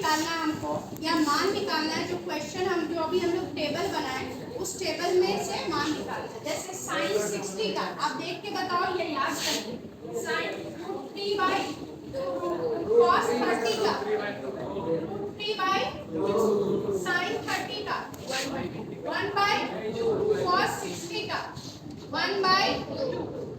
निकालना है हमको या मान निकालना है, जो क्वेश्चन जो अभी हम लोग टेबल बनाए उस टेबल में से मान निकालना है। जैसे साइन 60 का आप देख के बताओ, ये याद करके साइन √3 बाई cos 30 का √3 बाई साइन 30 का 1 बाई cos 60 का 1 बाई 2,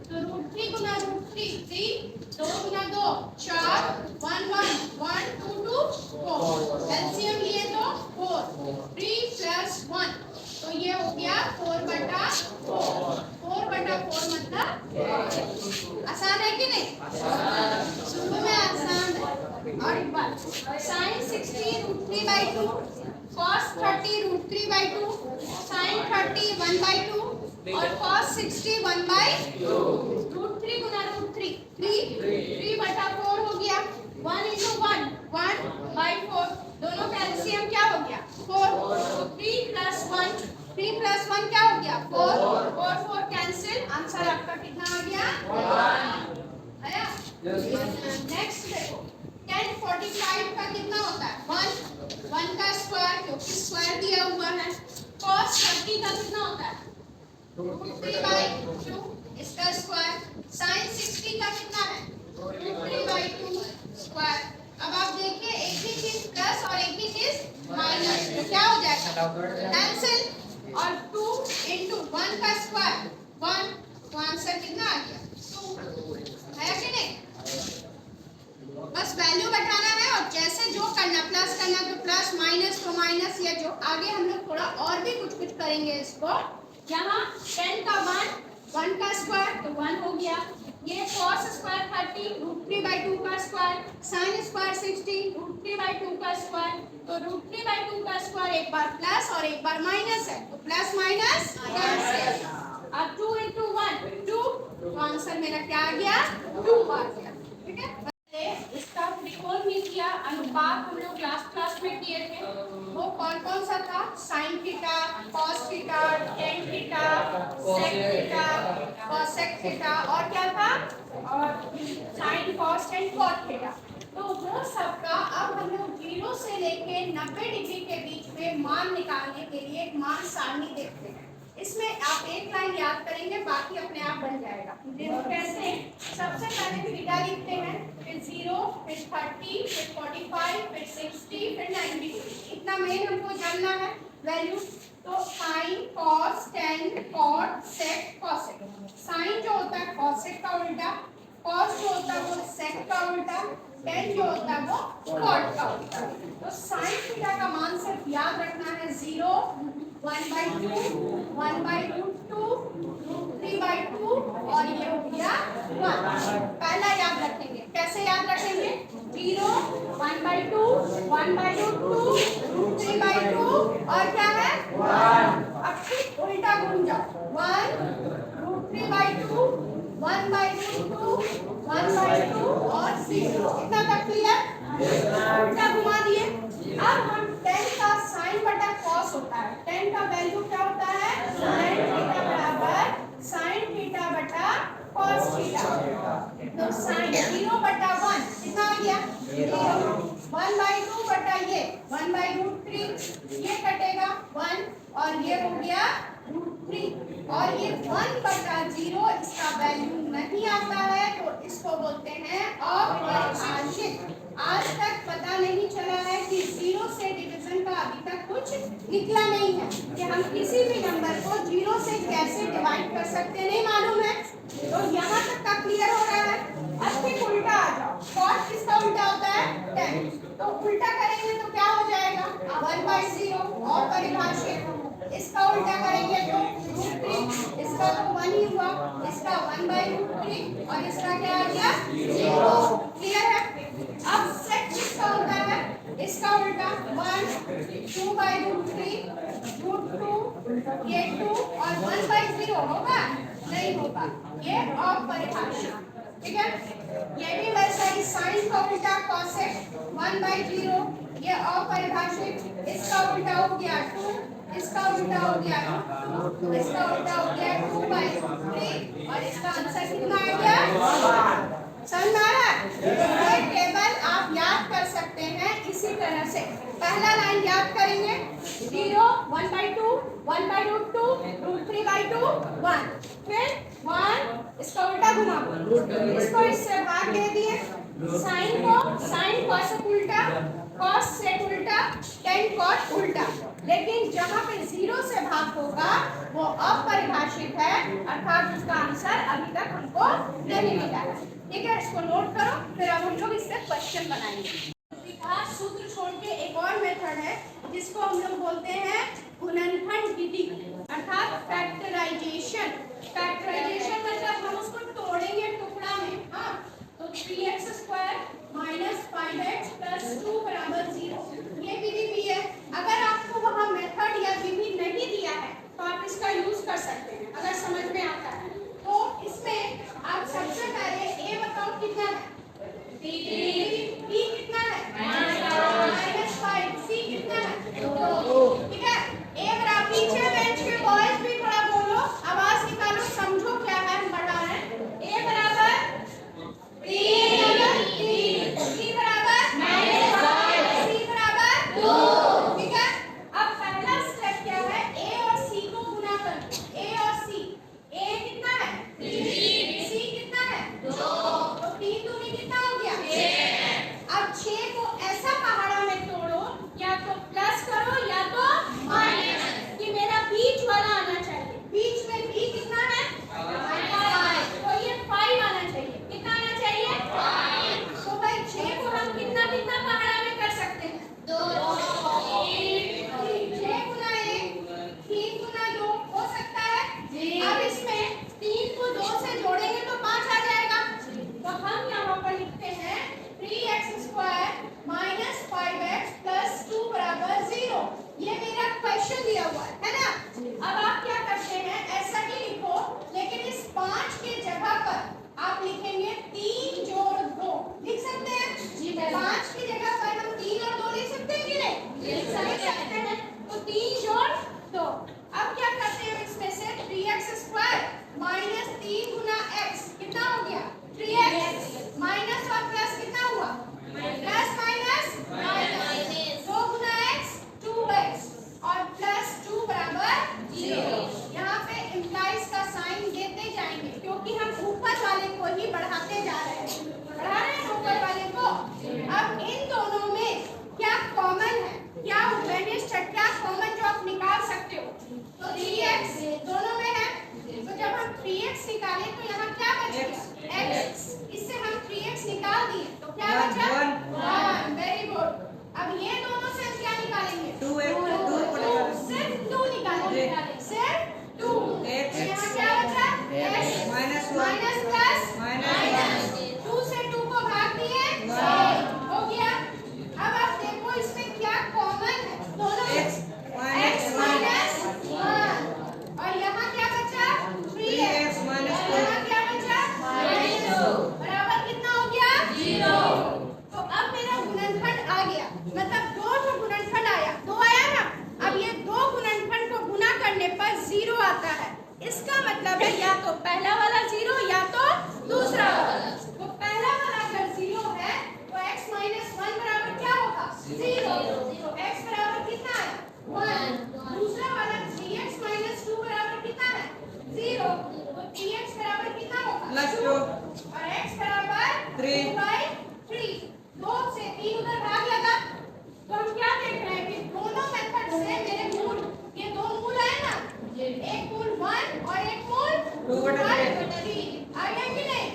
तो √3 गुना √3 3, 2 गुना 2 4, 1 1 1 2 2 4, एलसीएम लिए तो 4, 3 प्लस 1, तो ये हो गया 4/4, 4/4 मतलब आसान है कि नहीं? शुरू में आसान है। और एक बार साइन 60 √3/2, cos 30 √3/2, साइन 30 1/2 और cos 60 1/2, √3 गुना √3 3/4 हो गया, 1 into 1 1/4, दोनों का एलसीएम क्या हो गया 4, 3 plus 1 क्या हो गया 4, 4 कैंसिल, आंसर आपका कितना आ गया 1 आया। नेक्स्ट देखो tan 45 का कितना होता है 1 का स्क्वायर, क्योंकि स्क्वायर दिया हुआ है। cos 30 का कितना होता है √3/2, इसका स्क्वायर। sin 60 का कितना है √3/2 स्क्वायर। अब आप देखिए एक ही चीज प्लस और एक ही चीज माइनस, तो क्या हो जाएगा कैंसिल, और 2 into 1 का स्क्वायर 1, तो आंसर कितना आ गया 2 है कि नहीं? बस वैल्यू बैठाना है और जैसे जो करना प्लस करना तो प्लस, माइनस तो माइनस, या जो आगे हम लोग थोड़ा और भी कुछ करेंगे इसको। यहाँ 10 का 1 का स्क्वायर तो 1 हो गया, ये cos स्क्वायर 30 √3/2 का स्क्वायर, sin स्क्वायर 60 √3/2 का स्क्वायर, तो √3/2 का स्क्वायर एक बार प्लस और एक बार माइनस है, तो प्लस माइनस कैंसिल। अब 2 into 1 2, तो आंसर मेरा क्या आ गया 2 आ गया। ठीक है, इसका त्रिकोणमितीय अनुपात हम लोग लास्ट क्लास में किए थे, वो कौन कौन सा था sin theta, cos theta, tan theta, sec theta, cosec theta, और क्या था और sin cos tan cot theta. तो वो सबका अब हम लोग 0 से लेके 90 डिग्री के बीच में मान निकालने के लिए एक मान सारणी देखते हैं। इसमें आप एक लाइन याद करेंगे, बाकी अपने आप बन जाएगा। देखो कैसे, सबसे पहले थीटा लिखते हैं, फिर 0, फिर 30, फिर 45, फिर 60, फिर 90। इतना मेन हमको जानना है वैल्यू। तो sin cos tan cot sec cosec, sin जो होता है cosec का उल्टा, cos जो होता है वो sec का उल्टा, tan जो होता है वो cot का उल्टा। तो sin थीटा का मान सिर्फ याद रखना है 0, 1/2, 1/√2, √3/2 और ये हो गया 1। पहला याद रखेंगे, कैसे याद रखेंगे 0, 1/2, 1/√2, √3/2 और क्या है 1। अब ठीक उल्टा घूम जाओ, 1 √3/2, 1/√2, 1/2 और 0। इतना तक क्लियर? उल्टा घुमा दिए। अब हम tan का sin बटा cos होता है, tan का वैल्यू क्या होता है sin थीटा बराबर sin थीटा बटा cos थीटा। तो sin 0/1 कितना आ गया 0, 1/2 बटा ये 1/√3, ये कटेगा 1 और ये हो गया √3, और ये 1/0 इसका वैल्यू नहीं आता है, तो इसको बोलते हैं अपरिभाषित। आज तक पता नहीं चला है कि 0 से डिवीजन का अभी तक कुछ निकला नहीं है, कि हम किसी भी नंबर को 0 से कैसे डिवाइड कर सकते हैं, नहीं मालूम है। तो यहाँ तक का क्लियर हो रहा है। अब ठीक उल्टा आ जाओ, cos किसका उल्टा होता है tan, तो उल्टा करेंगे तो क्या हो जाएगा 1/0 और परिभाषित। इसका उल्टा करेंगे तो √3, इसका तो 1 ही हुआ, इसका 1/√3 और इसका क्या आ गया 0। क्लियर है? अब sec किसका होता है, इसका उल्टा 1, 2/√3, √2, ये 2 और 1/0 होगा नहीं होगा, ये अपरिभाषित। ठीक है, ये भी वैसा ही sin का उल्टा cosec 1/0, ये अपरिभाषित। इसका उल्टा हो गया 2, इसका उल्टा हो गया 2, इसका उल्टा हो गया 2/3 और इसका आंसर कितना आ गया समझ में आ रहा है? ये टेबल आप याद कर सकते हैं इसी तरह से। से पहला लाइन याद करेंगे 0 1/2 1/√2 √3/2 1 फिर 1 इसका उल्टा घुमा इसको इससे भाग दे दिए साइन को साइन cosec उल्टा cos sec उल्टा tan cot उल्टा लेकिन जहां पे 0 से भाग होगा वो अपरिभाषित है अर्थात उसका आंसर अभी तक हमको नहीं मिला है। ठीक है इसको नोट करो फिर अब हम लोग इससे क्वेश्चन बनाएंगे। सूत्र छोड़ के एक और मेथड है जिसको हम लोग बोलते हैं गुणनखंड विधि अर्थात फैक्टराइजेशन। फैक्टराइजेशन मतलब हम उसको तोड़ेंगे टुकड़ा में। हाँ तो 3x² - 5x + 2 = 0 ये विधि भी है। अगर आपको वहाँ मेथड या विधि नहीं दिया है तो आप इसका यूज कर सकते हैं अगर समझ में आता है। तो इसमें आप सबसे पहले a बताओ कितना है b कितना है -5 c कितना है 2। ठीक है a बराबर पीछे बेंच के बॉयज भी थोड़ा बोलो आवाज निकालो समझो क्या है हम बढ़ा रहे हैं। a बराबर 3 c बराबर -5 c बराबर 2। ठीक है अब पहला स्टेप क्या है a और c को गुना करना। a और c a कितना है 3 c कितना है 2 तो 3 दूनी कितना हो गया 6। अब 6 को ऐसा पहाड़ा में तोड़ो या तो प्लस करो या तो माइनस कि मेरा बीच वाला आना चाहिए। बीच में b कितना है 5 तो ये 5 आना चाहिए। कितना आना चाहिए 5। तो भाई 6 को हम कितना कितना पहाड़ा में कर सकते हैं 2 6 गुना 1 3 गुना 2 हो सकता है। अब इसमें 3 को 2 से जोड़ेंगे तो 5 आ जाएगा। तो हम यहाँ पर लिखते हैं 3x² - 5x + 2 = 0। ये मेरा क्वेश्चन दिया हुआ है ना। अब आप क्या करते हैं ऐसा ही लिखो लेकिन इस 5 के जगह पर आप लिखेंगे 3 जोड़ 2 लिख सकते हैं। 5 की जगह पर हम 3 और 2 लिख सकते हैं कि नहीं लिख सकते हैं। तो 3 जोड़ 2। अब क्या करते हैं इसमें से 3x² - 3 गुना x कितना हो गया 3x माइनस और प्लस कितना हुआ प्लस माइनस 2 गुना x 2x और +2 = 0। यहाँ पे इम्प्लाइज का साइन देते जाएंगे क्योंकि हम ऊपर वाले को ही बढ़ाते जा रहे हैं। बढ़ा रहे हैं ऊपर वाले को। अब इन दोनों में क्या कॉमन है क्या क्या कॉमन जो आप निकाल सकते हो तो 3x दोनों में है। तो जब हम 3x निकाले तो यहाँ क्या बचेगा x। इससे हम 3x निकाल दिए तो क्या बचा 1। Very good. अब ये दोनों से हम क्या निकालेंगे 2 सिर्फ 2 निकालेंगे सिर्फ 2। यहाँ क्या बचा x माइनस प्लस माइनस 2 से 2 को भाग दिए हो गया। अब आप देखो इसमें क्या कॉमन है दोनों x माइनस 1 और यहाँ क्या बचा 3x यहाँ क्या बचा -2 बराबर कितना हो गया 0। तो अब मेरा गुणनखंड आ गया मतलब 2 गुणनखंड आया 2 आया ना। अब ये 2 गुणनखंड को गुना करने पर 0 आता है। इसका मतलब है या तो पहला वाला 0 या तो दूसरा वाला। तो पहला वाला अगर 0 है तो x - 1 बराबर क्या होगा 0। तो x बराबर कितना है 1। दूसरा वाला 3x - 2 बराबर कितना है 0। तो 3x बराबर कितना होगा +2 और x बराबर 3/3। 2 से 3 उधर भाग लगा। तो हम क्या देख रहे हैं कि दोनों मेथड से मेरे मूल ये 2 मूल है ना एक मूल 1 और एक मूल 2/3 आ गया कि नहीं।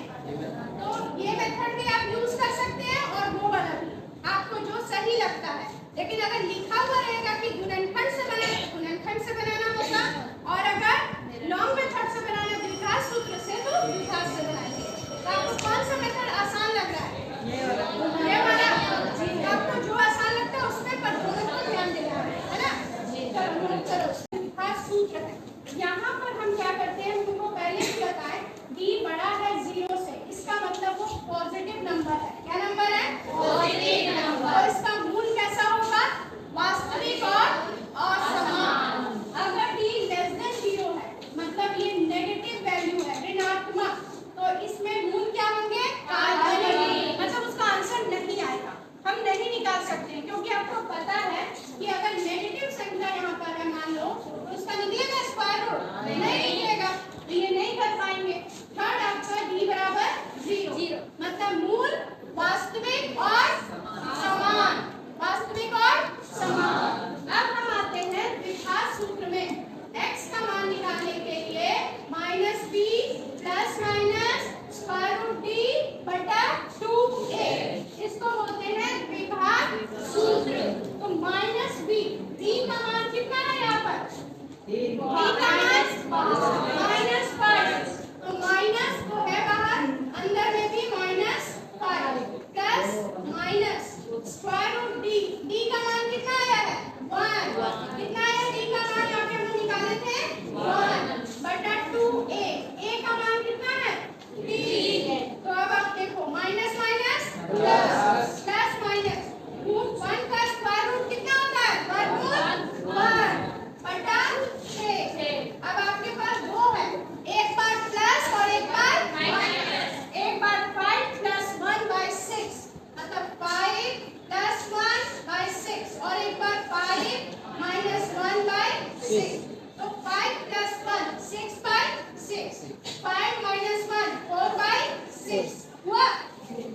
तो ये मेथड भी आप यूज कर सकते हैं और वो वाला भी आपको जो सही लगता है। लेकिन अगर लिखा हुआ रहेगा कि गुणनखंड से बनाना होगा और अगर लॉन्ग मेथड से बनाना द्विघात सूत्र से तो द्विघात से बनाएंगे। तो आपको कौन सा मेथड आसान लग रहा है ये वाला। आपको जो आसान लगता है उसमें पर दोनों को ध्यान देना है ना। चलो द्विघात सूत्र है। यहाँ पर हम क्या करते हैं तुमको पहले भी बताएं d बड़ा है 0 से इसका मतलब वो पॉजिटिव नंबर है। क्या नंबर है पॉजिटिव नंबर। तो इसका मूल कैसा होगा वास्तविक और समान। अगर d <0 है मतलब ये नेगेटिव वैल्यू है ऋणात्मक तो इसमें मूल क्या होंगे काल्पनिक मतलब उसका आंसर नहीं आएगा। डी का मान -5, तो माइनस तो है बाहर, अंदर में भी -5 plus minus square root D का मान कितना आया है 1, कितना आया डी का मान, यहाँ पे हम लोग निकाले थे 1 बटा 2a, a का मान कितना है 3, तो अब आप देखो minus minus plus plus minus root 1 का स्क्वायर रूट कितना होता है वर्गमूल 1 बटा 6, अब आपके पास दो है, एक बार प्लस और एक बार माइनस, एक बार 5 प्लस 1 बाय 6 मतलब 5 प्लस 1 बाय 6 और एक बार 5 माइनस 1 बाय 6, तो 5 प्लस 1 6 बाय 6, 5 माइनस 1 4 बाय 6 हुआ,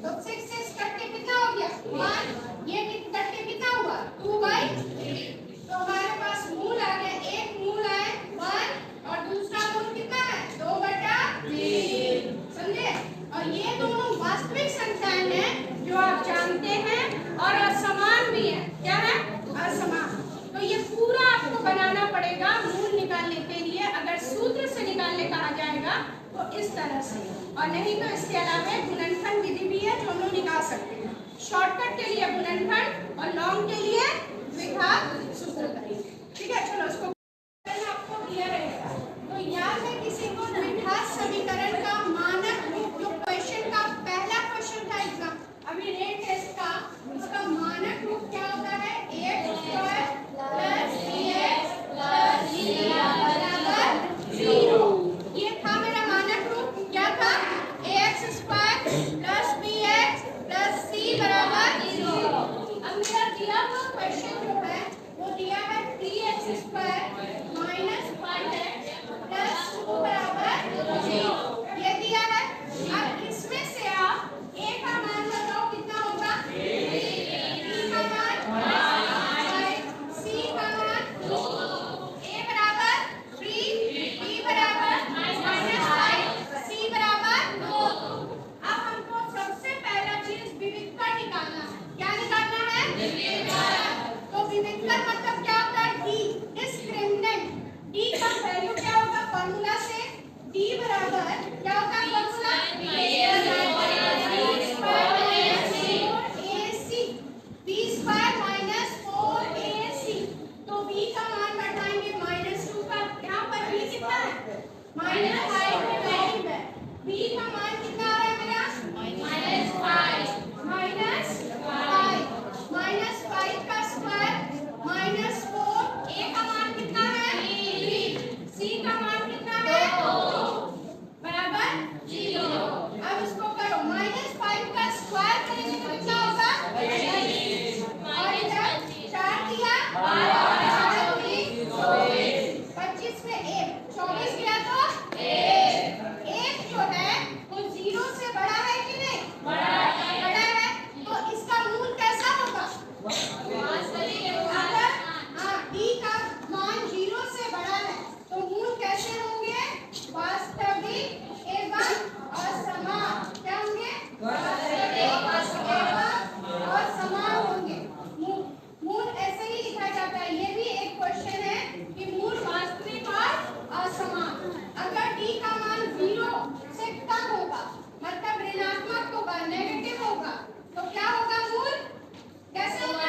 तो 6 6 कट के कितना हो गया 1, ये कट के कितना हुआ 2 बाय 3, तो हमारे पास मूल आ गया, एक मूल है 1 और दूसरा मूल कितना है 2 बटा 3, समझे, और ये दोनों वास्तविक संख्याएं हैं जो आप जानते हैं और असमान भी है, क्या है असमान, तो ये पूरा आपको बनाना पड़ेगा मूल निकालने के लिए, अगर सूत्र से निकालने कहा जाएगा तो इस तरह से, और नहीं तो इसके अलावा गुणनखंड विधि भी है जो हम लोग निकाल सकते हैं, शॉर्टकट के लिए गुणनखंड और लॉन्ग के लिए द्विघात सूत्र करेंगे, ठीक है, चलो इसको आपको क्लियर रहेगा, तो याद है किसी को द्विघात समीकरण का मानक रूप, जो क्वेश्चन का पहला क्वेश्चन था एग्जाम अभी रेट टेस्ट का, उसका मानक रूप क्या होता है ax square plus bx plus c बराबर 0, ये था मेरा मानक रूप, क्या था ax square plus bx plus c बराबर 0, अब मेरा दिया हुआ क्वेश्चन जो है वो दिया है 3x square minus 5x plus 2 बराबर 0, ये दिया है, अब इसमें से आप a का मान बताओ कितना होगा 3, b का मान 5, c का मान 2, a बराबर 3, b बराबर -5, c बराबर 2, अब हमको सबसे पहला चीज विविधता निकालना है, क्या निकालना है विविधता, तो विविधता मतलब क्या होता है d डिस्क्रिमिनेंट, d का वैल्यू क्या होगा फार्मूला से, d बराबर क्या होता है formula b square minus 4ac, तो b का मान बैठाएंगे -2 का, यहाँ पर b कितना है -5 है, b का मान कितना आ रहा है मेरा -5 -5 का स्क्वायर -4, a का मान कितना है 3, c का मान कितना है 2 बराबर 0, अब इसको करो -5 का स्क्वायर करेंगे तो कितना होगा 25, और इधर 4 दिया 25 में 1 24 गया तो 1 जो है वो 0 से बड़ा है कि नहीं बड़ा है, तो इसका मूल कैसा होगा अगर d का मान 0 से बड़ा है तो मूल कैसे होंगे वास्तविक एवं असमान, क्या होंगे वास्तविक एवं असमान होंगे, मूल ऐसे ही लिखा जाता है, ये भी एक क्वेश्चन है कि मूल वास्तविक और असमान, अगर d का मान 0 से कम होगा मतलब ऋणात्मक होगा नेगेटिव होगा तो क्या होगा मूल कैसे होगा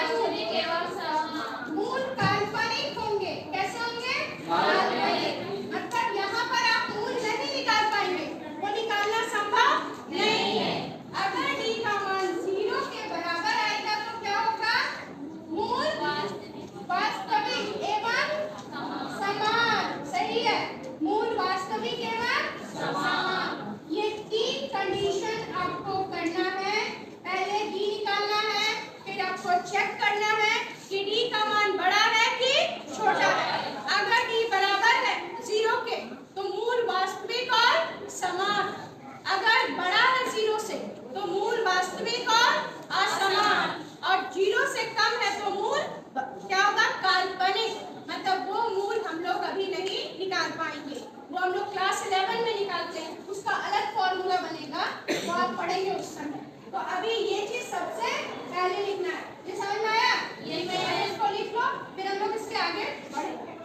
मूल काल्पनिक होंगे, कैसे होंगे काल्पनिक, मतलब यहाँ पर आप मूल नहीं निकाल पाएंगे, वो निकालना संभव नहीं है, अगर d का मान 0 के बराबर आएगा तो क्या होगा मूल वास्तविक एवं समान, सही है, मूल वास्तविक एवं समान, ये 3 कंडीशन आपको करना है, पहले d निकालना है, फिर आपको चेक करना है कि d का मान बड़ा है कि छोटा है, अगर d बराबर है 0 के तो मूल वास्तविक और समान, अगर बड़ा है 0 से तो मूल वास्तविक और असमान, और 0 से कम है तो मूल क्या होगा काल्पनिक, मतलब वो मूल हम लोग अभी नहीं निकाल पाएंगे, वो हम लोग क्लास 11 में निकालते हैं, उसका अलग फॉर्मूला बनेगा वो आप पढ़ेंगे उस समय, तो अभी ये चीज सबसे पहले लिखना है, ये समझ में आया, ये इसको लिख लो फिर हम लोग इसके आगे बढ़ेंगे।